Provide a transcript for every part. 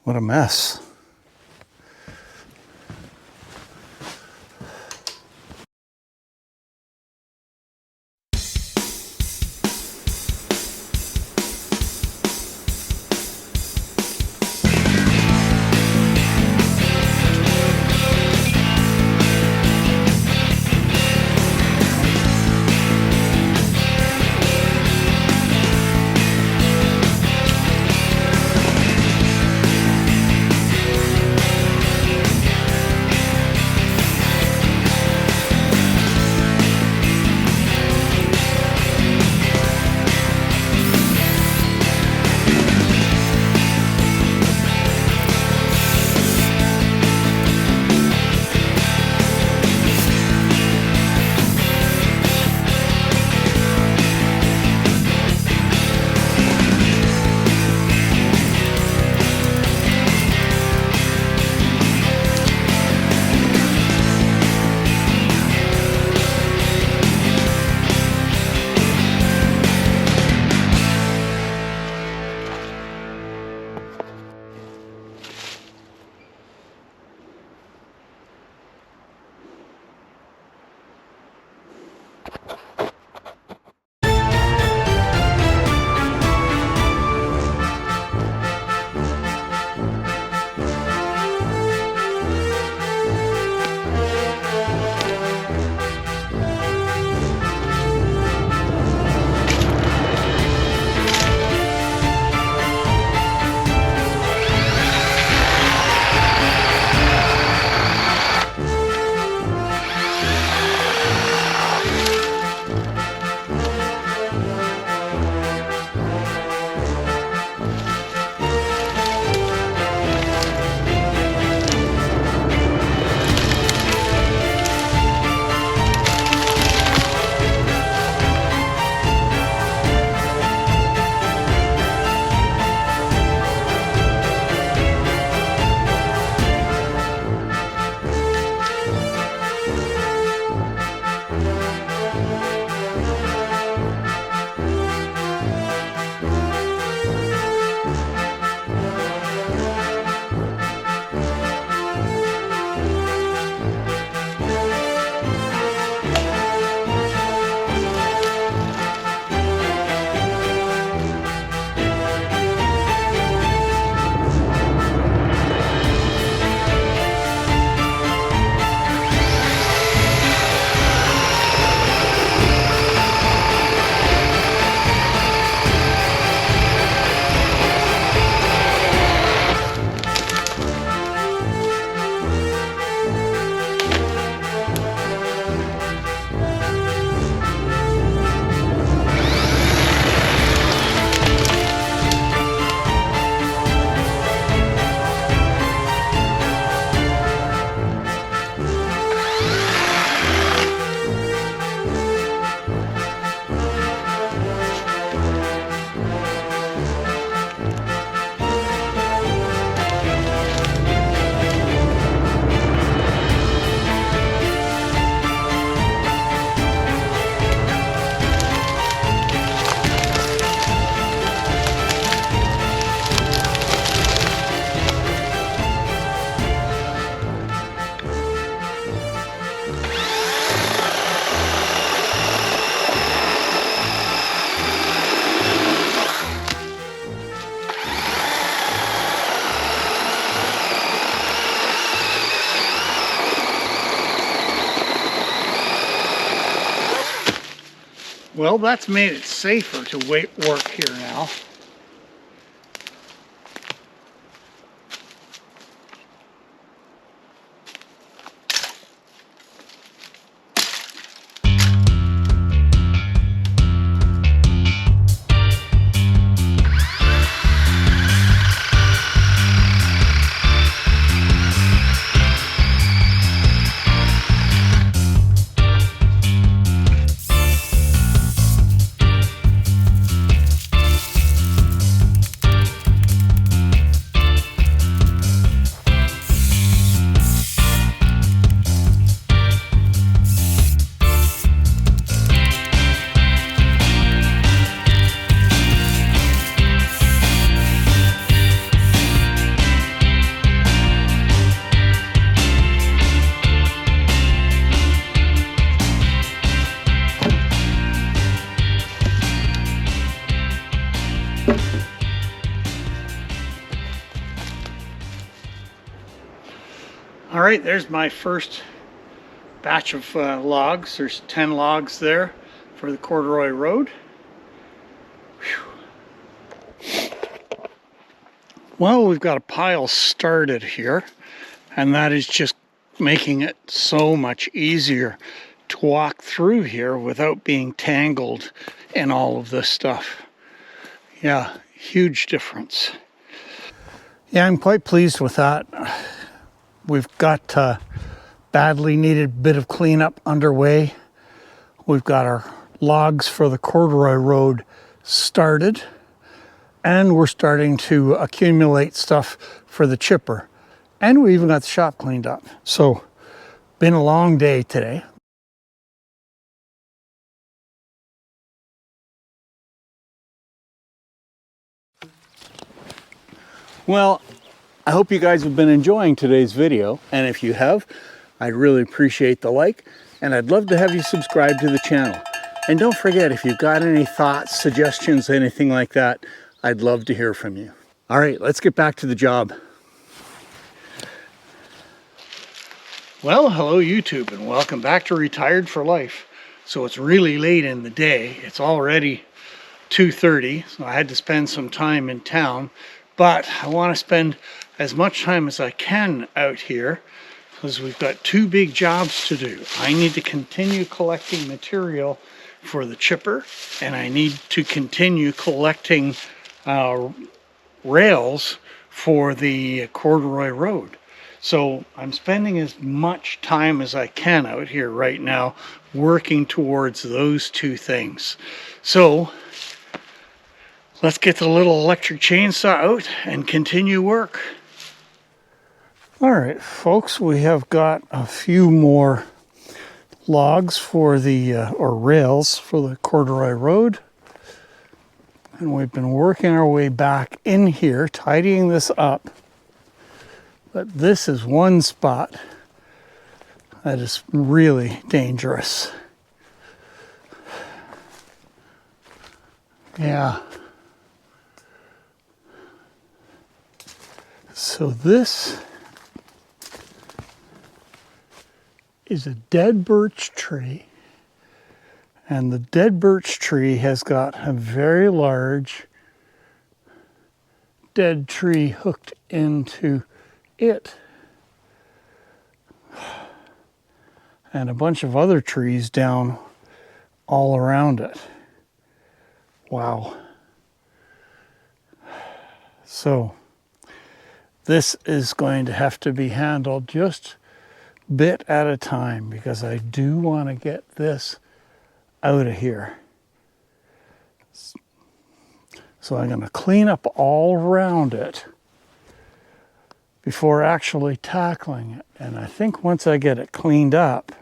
What a mess. Well, that's made it safer to work here now. right, there's my first batch of logs. There's 10 logs there for the Corduroy Road. Whew. Well, we've got a pile started here, and that is just making it so much easier to walk through here without being tangled in all of this stuff. Yeah, huge difference. Yeah, I'm quite pleased with that. We've got a badly needed bit of cleanup underway. We've got our logs for the Corduroy Road started, and we're starting to accumulate stuff for the chipper. And we even got the shop cleaned up. So, been a long day today. Well, I hope you guys have been enjoying today's video, and if you have, I'd really appreciate the like, and I'd love to have you subscribe to the channel. And don't forget, if you've got any thoughts, suggestions, anything like that, I'd love to hear from you. All right, let's get back to the job. Well, hello YouTube, and welcome back to Retired for Life. So it's really late in the day. It's already 2:30, so I had to spend some time in town, but I want to spend as much time as I can out here because we've got two big jobs to do. I need to continue collecting material for the chipper, and I need to continue collecting rails for the Corduroy Road. So I'm spending as much time as I can out here right now working towards those two things. So let's get the little electric chainsaw out and continue work. All right, folks, we have got a few more logs for the, or rails for the Corduroy Road. And we've been working our way back in here, tidying this up. But this is one spot that is really dangerous. Yeah. So this is a dead birch tree, and the dead birch tree has got a very large dead tree hooked into it, and a bunch of other trees down all around it. Wow. So this is going to have to be handled just bit at a time because I do want to get this out of here. So I'm going to clean up all around it before actually tackling it. And I think once I get it cleaned up,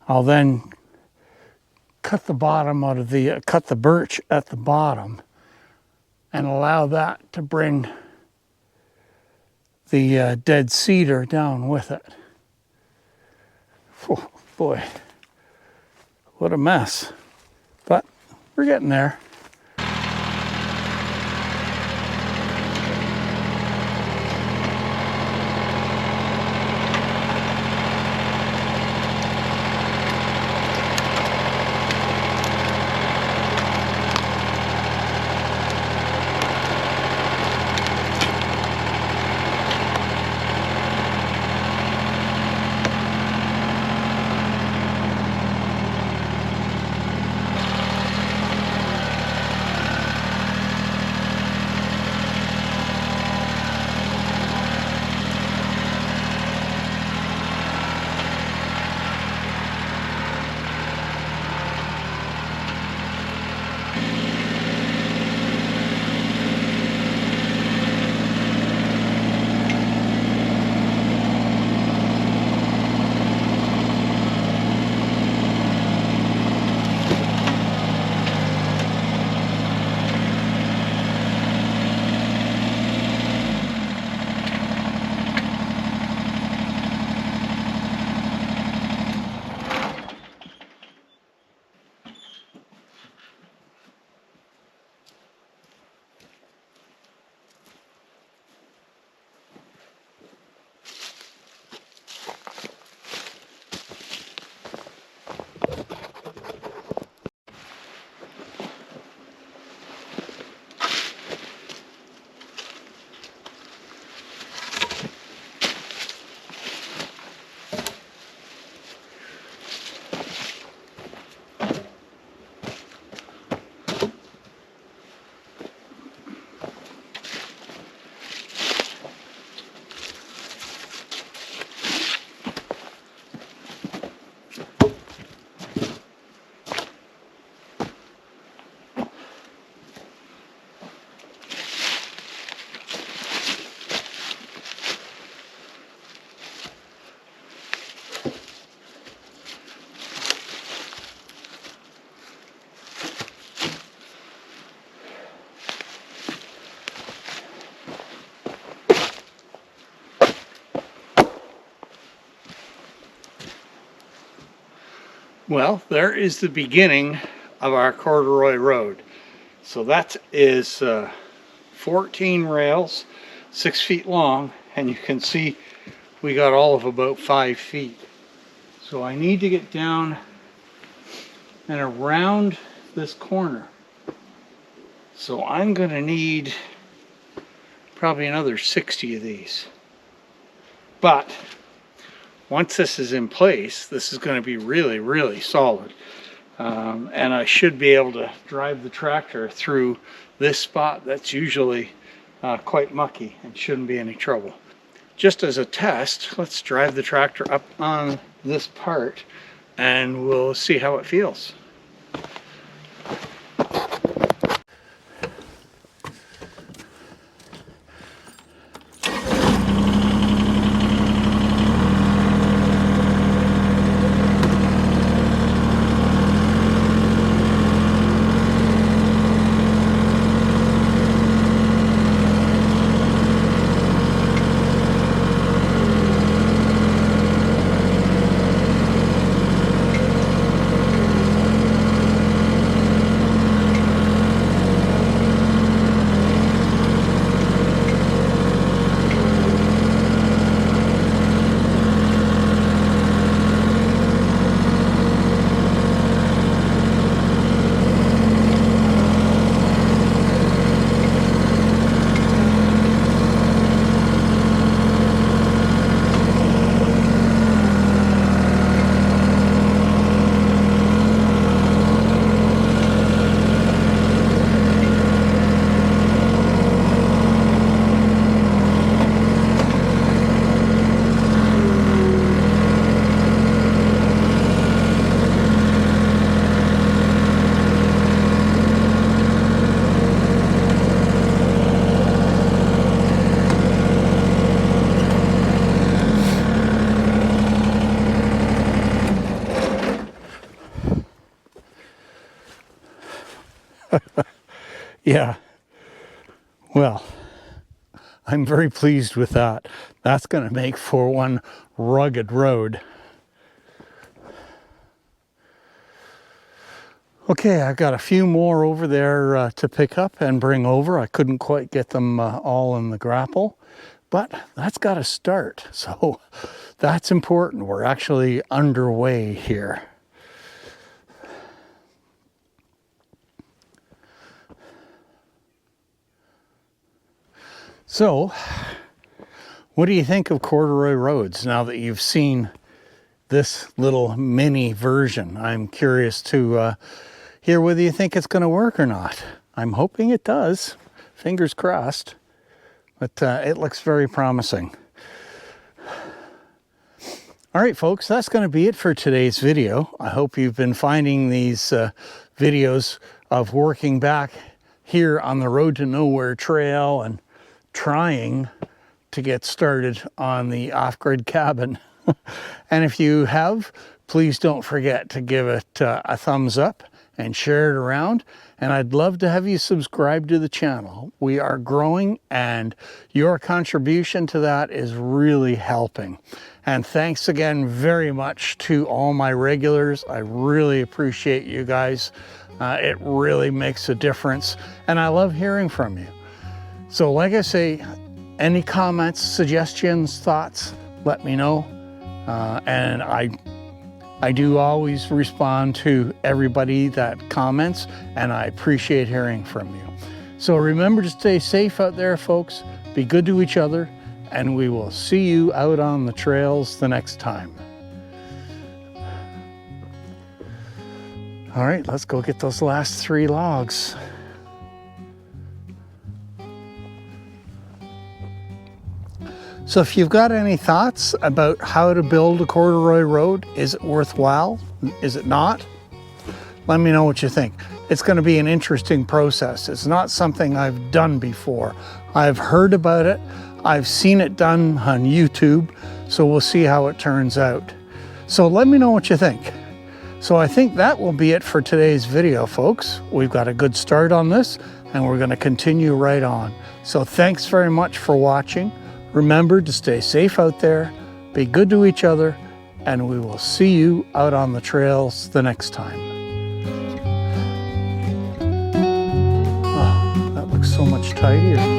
I'll then cut the bottom out of the, cut the birch at the bottom and allow that to bring the dead cedar down with it. Oh boy, what a mess. But we're getting there. Well, there is the beginning of our corduroy road. So that is 14 rails, 6 feet long, and you can see we got all of about 5 feet. So I need to get down and around this corner. So I'm going to need probably another 60 of these. But once this is in place, this is going to be really, really solid. And I should be able to drive the tractor through this spot that's usually quite mucky and shouldn't be any trouble. Just as a test, let's drive the tractor up on this part and we'll see how it feels. Yeah, well, I'm very pleased with that. That's going to make for one rugged road. Okay, I've got a few more over there to pick up and bring over. I couldn't quite get them all in the grapple, but that's got to start. So that's important. We're actually underway here. So, what do you think of corduroy roads now that you've seen this little mini version? I'm curious to hear whether you think it's going to work or not. I'm hoping it does. Fingers crossed. But it looks very promising. All right, folks, that's going to be it for today's video. I hope you've been finding these videos of working back here on the Road to Nowhere trail and trying to get started on the off-grid cabin. And if you have, please don't forget to give it a thumbs up and share it around. And I'd love to have you subscribe to the channel. We are growing and your contribution to that is really helping. And thanks again very much to all my regulars. I really appreciate you guys. It really makes a difference. And I love hearing from you. So like I say, any comments, suggestions, thoughts, let me know. And I do always respond to everybody that comments, and I appreciate hearing from you. So remember to stay safe out there, folks. Be good to each other, and we will see you out on the trails the next time. All right, let's go get those last 3 logs. So if you've got any thoughts about how to build a corduroy road, is it worthwhile? Is it not? Let me know what you think. It's going to be an interesting process. It's not something I've done before. I've heard about it. I've seen it done on YouTube. So we'll see how it turns out. So let me know what you think. So I think that will be it for today's video, folks. We've got a good start on this and we're going to continue right on. So thanks very much for watching. Remember to stay safe out there, be good to each other, and we will see you out on the trails the next time. Oh, that looks so much tidier.